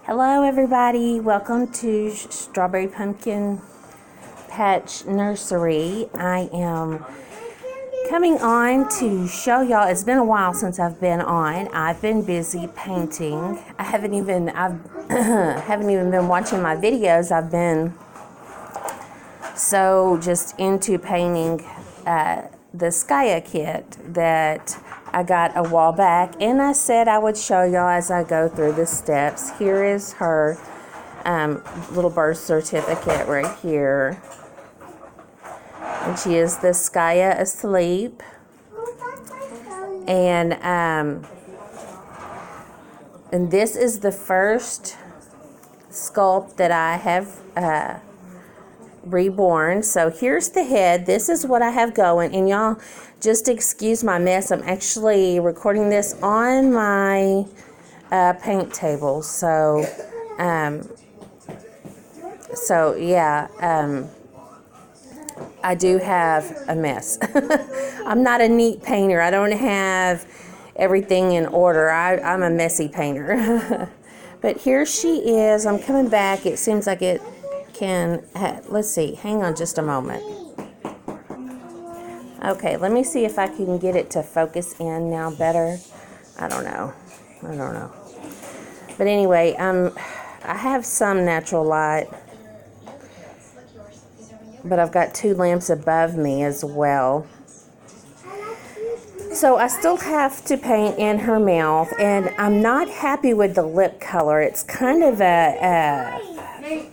Hello everybody, welcome to Strawberry Pumpkin Patch Nursery. I am coming on to show y'all, it's been a while since I've been on. I've been busy painting. I haven't even been watching my videos. I've been so just into painting the Skya kit that I got a while back, and I said I would show y'all as I go through the steps. Here is her little birth certificate right here, and she is the Skya asleep. And this is the first sculpt that I have reborn. So here's the head. This is what I have going, and y'all just excuse my mess. I'm actually recording this on my paint table, so yeah, I do have a mess. I'm not a neat painter. I don't have everything in order. I'm a messy painter. But here she is. I'm coming back. It seems like it can, let's see, hang on just a moment. Okay, let me see if I can get it to focus in now better. I don't know. But anyway, I have some natural light, but I've got two lamps above me as well. So I still have to paint in her mouth, and I'm not happy with the lip color. It's kind of a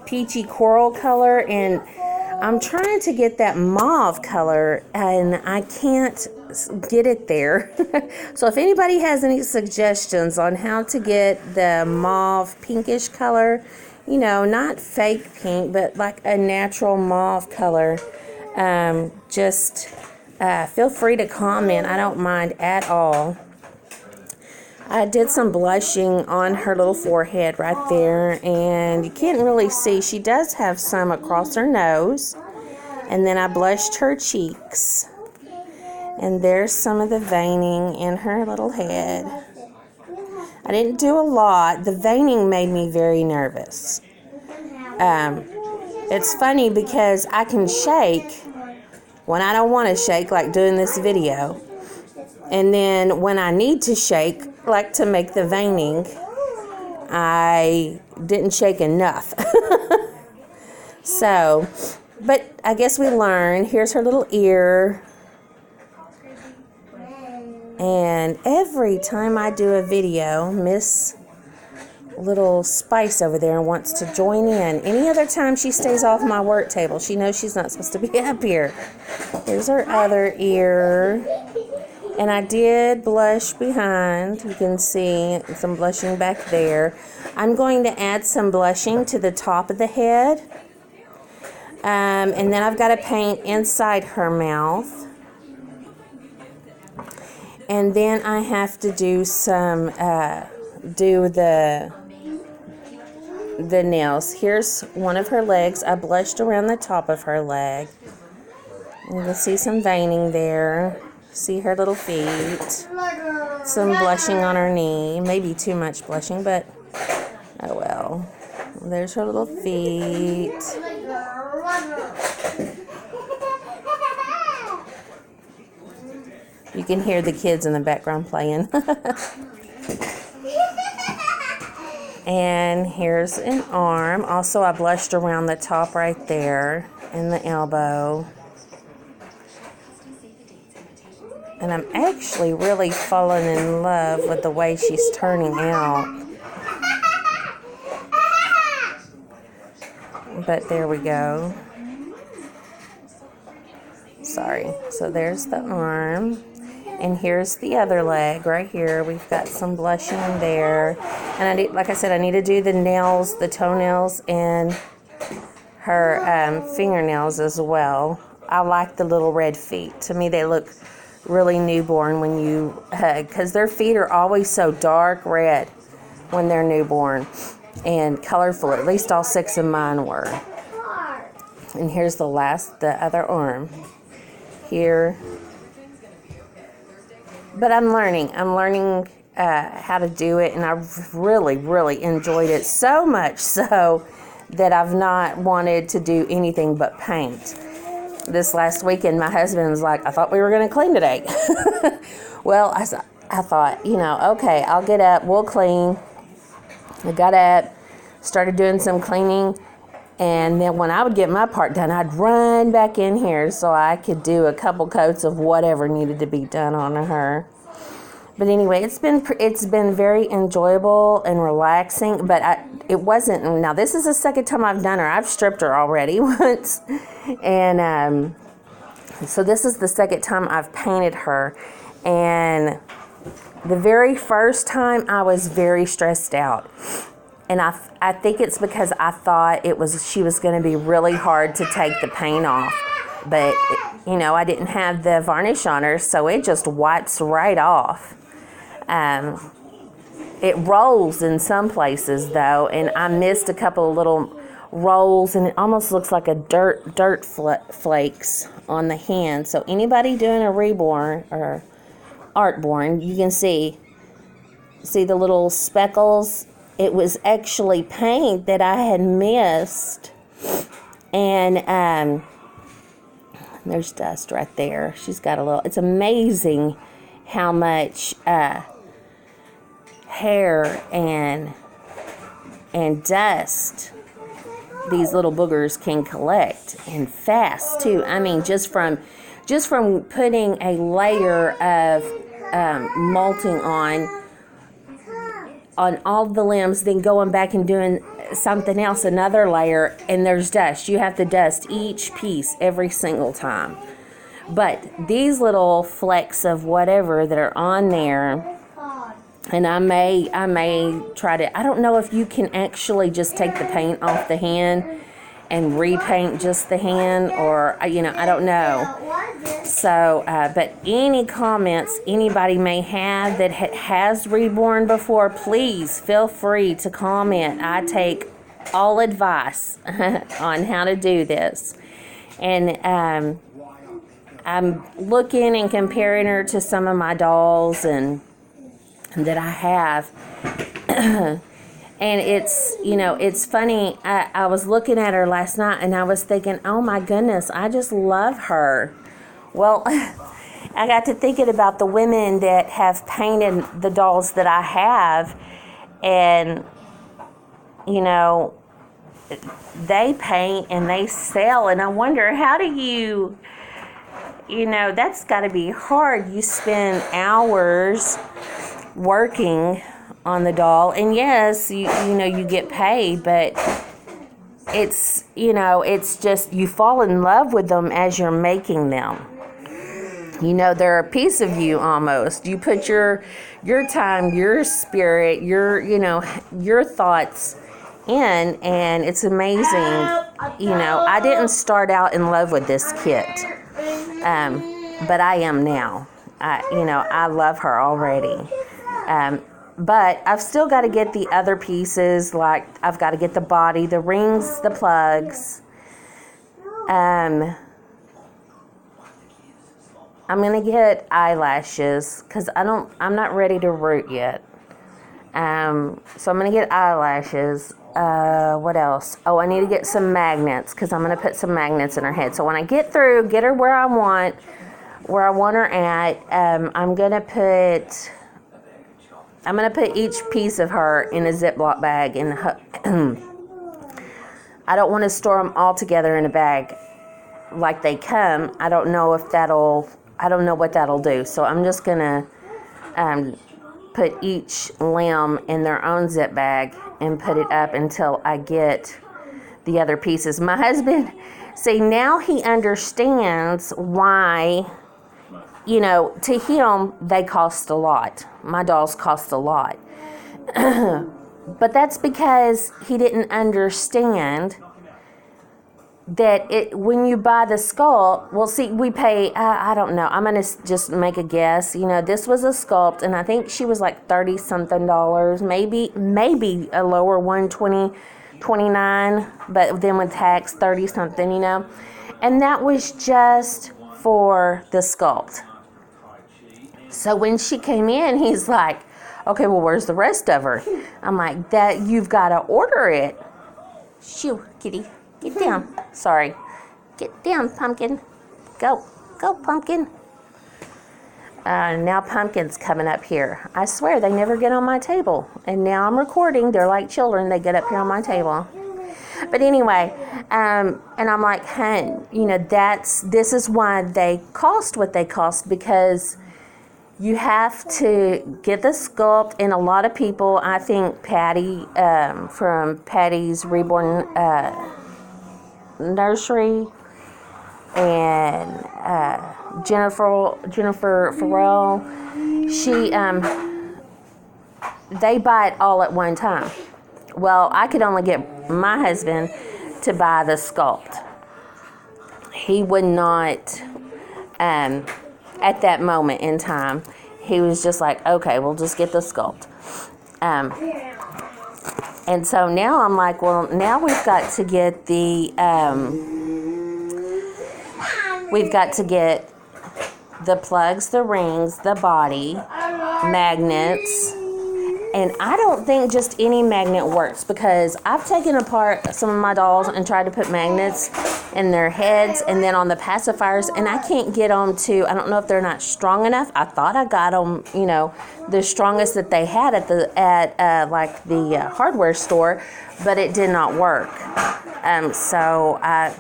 peachy coral color, and I'm trying to get that mauve color, and I can't get it there. So if anybody has any suggestions on how to get the mauve pinkish color, you know, not fake pink, but like a natural mauve color, just feel free to comment. I don't mind at all. I did some blushing on her little forehead right there, and you can't really see. She does have some across her nose, and then I blushed her cheeks, and there's some of the veining in her little head. I didn't do a lot. The veining made me very nervous. It's funny because I can shake when I don't want to shake, like doing this video. And then when I need to shake, like to make the veining, I didn't shake enough. So, but I guess we learned. Here's her little ear. And every time I do a video, Miss Little Spice over there wants to join in. Any other time she stays off my work table. She knows she's not supposed to be up here. Here's her other ear. And I did blush behind. You can see some blushing back there. I'm going to add some blushing to the top of the head. And then I've got to paint inside her mouth. And then I have to do some, do the nails. Here's one of her legs. I blushed around the top of her leg. You can see some veining there. See her little feet. Some blushing on her knee. Maybe too much blushing, but oh well. There's her little feet. You can hear the kids in the background playing. And here's an arm. Also, I blushed around the top right there and the elbow. And I'm actually really falling in love with the way she's turning out. But there we go. Sorry. So there's the arm. And here's the other leg right here. We've got some blushing there. And I need, like I said, I need to do the nails, the toenails, and her fingernails as well. I like the little red feet. To me, they look really newborn when you hug, because their feet are always so dark red when they're newborn and colorful. At least all 6 of mine were. And here's the other arm here. But I'm learning how to do it, and I really, really enjoyed it, so much so that I've not wanted to do anything but paint. This last weekend, my husband was like, I thought we were going to clean today. Well, I thought, okay, I'll get up, we'll clean. I got up, started doing some cleaning, and then when I would get my part done, I'd run back in here so I could do a couple coats of whatever needed to be done on her. But anyway, it's been very enjoyable and relaxing, but it wasn't. Now, this is the second time I've done her. I've stripped her already once, and so this is the second time I've painted her. And the very first time I was very stressed out, and I think it's because I thought she was going to be really hard to take the paint off, but I didn't have the varnish on her, so it just wipes right off. It rolls in some places though, and I missed a couple of little rolls, and it almost looks like a dirt flakes on the hand. So anybody doing a reborn or artborn, you can see the little speckles. It was actually paint that I had missed, and there's dust right there. She's got a little. It's amazing how much hair and dust these little boogers can collect, and fast too. I mean, just from putting a layer of molting on all the limbs, then going back and doing something else, another layer, and there's dust. You have to dust each piece every single time. But these little flecks of whatever that are on there, and I may try to, I don't know if you can actually just take the paint off the hand and repaint just the hand, or, I don't know. So, but any comments anybody may have that has reborn before, please feel free to comment. I take all advice on how to do this. And I'm looking and comparing her to some of my dolls and that I have. And it's funny. I was looking at her last night and I was thinking, oh my goodness, I just love her. Well, I got to thinking about the women that have painted the dolls that I have, and they paint and they sell, and I wonder, how do you, that's got to be hard. You spend hours working on the doll, and yes, you get paid, but it's just, you fall in love with them as you're making them. They're a piece of you almost. You put your time, your spirit, your thoughts in, and it's amazing. I didn't start out in love with this kit, but I am now. I love her already. But I've still got to get the other pieces, like I've got to get the body, the rings, the plugs. I'm going to get eyelashes because I'm not ready to root yet. So I'm going to get eyelashes. What else? Oh, I need to get some magnets because I'm going to put some magnets in her head. So when I get her where I want her at, I'm going to put each piece of her in a Ziploc bag. I don't want to store them all together in a bag like they come. I don't know what that'll do. So I'm just going to put each limb in their own zip bag and put it up until I get the other pieces. My husband, see, now he understands why, to him, they cost a lot. My dolls cost a lot. But that's because he didn't understand that when you buy the sculpt, well, see, we pay, I don't know, I'm going to just make a guess. This was a sculpt, and I think she was like $30-something, maybe a lower one, $29, but then with tax, 30-something, And that was just for the sculpt. So when she came in, he's like, Okay, well, where's the rest of her? I'm like, that you've got to order it. Shoo, kitty, get down. Sorry. Get down, Pumpkin. Go, Pumpkin. Now Pumpkin's coming up here. I swear they never get on my table. And now I'm recording. They're like children. They get up here on my table. But anyway, and I'm like, hun, this is why they cost what they cost, because you have to get the sculpt. And a lot of people, I think Patty from Patty's Reborn Nursery, and Jennifer Farrell, they buy it all at one time. Well, I could only get my husband to buy the sculpt. He would not, at that moment in time, he was just like, okay, we'll just get the sculpt. And so now I'm like, well, now we've got to get the plugs, the rings, the body, magnets. And I don't think just any magnet works, because I've taken apart some of my dolls and tried to put magnets in their heads and then on the pacifiers, and I can't get them to, I don't know if they're not strong enough. I thought I got them, the strongest that they had at the hardware store, but it did not work. So I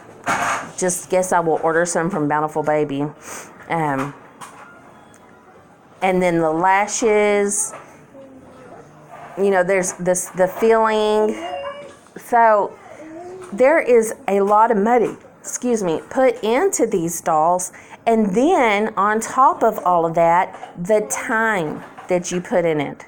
just guess I will order some from Bountiful Baby. And then the lashes, there's the feeling. So there is a lot of money, put into these dolls. And then on top of all of that, the time that you put in it.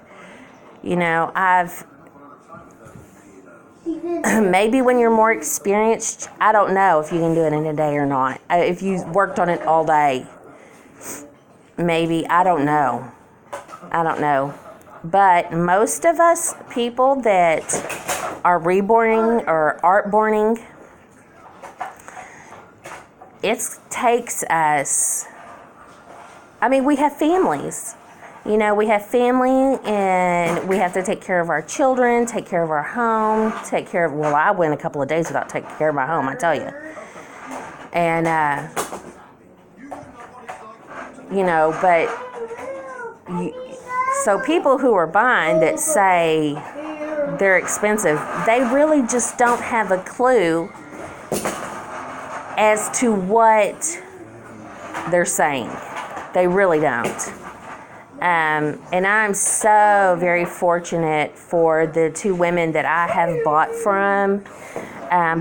Maybe when you're more experienced, I don't know if you can do it in a day or not. If you worked on it all day, maybe, I don't know. But most of us people that are reborning or artborning, it takes us, we have families. We have family, and we have to take care of our children, take care of our home, I went a couple of days without taking care of my home, I tell you. And, so people who are buying that say they're expensive, they really just don't have a clue as to what they're saying. They really don't. And I'm so very fortunate for the two women that I have bought from,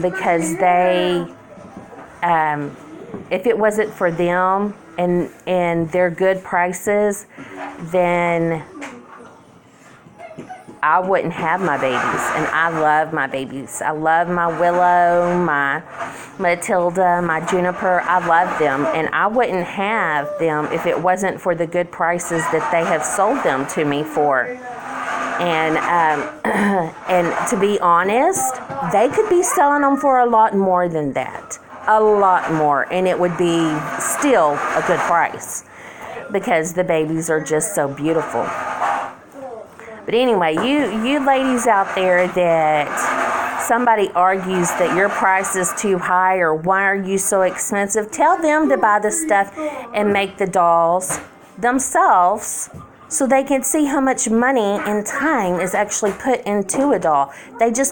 because they, if it wasn't for them and their good prices, then I wouldn't have my babies. And I love my babies. I love my Willow, my Matilda, my Juniper. I love them. And I wouldn't have them if it wasn't for the good prices that they have sold them to me for. And and to be honest, they could be selling them for a lot more than that. A lot more. And it would be still a good price, because the babies are just so beautiful. But anyway, you ladies out there that somebody argues that your price is too high or why are you so expensive, tell them to buy the stuff and make the dolls themselves so they can see how much money and time is actually put into a doll. They just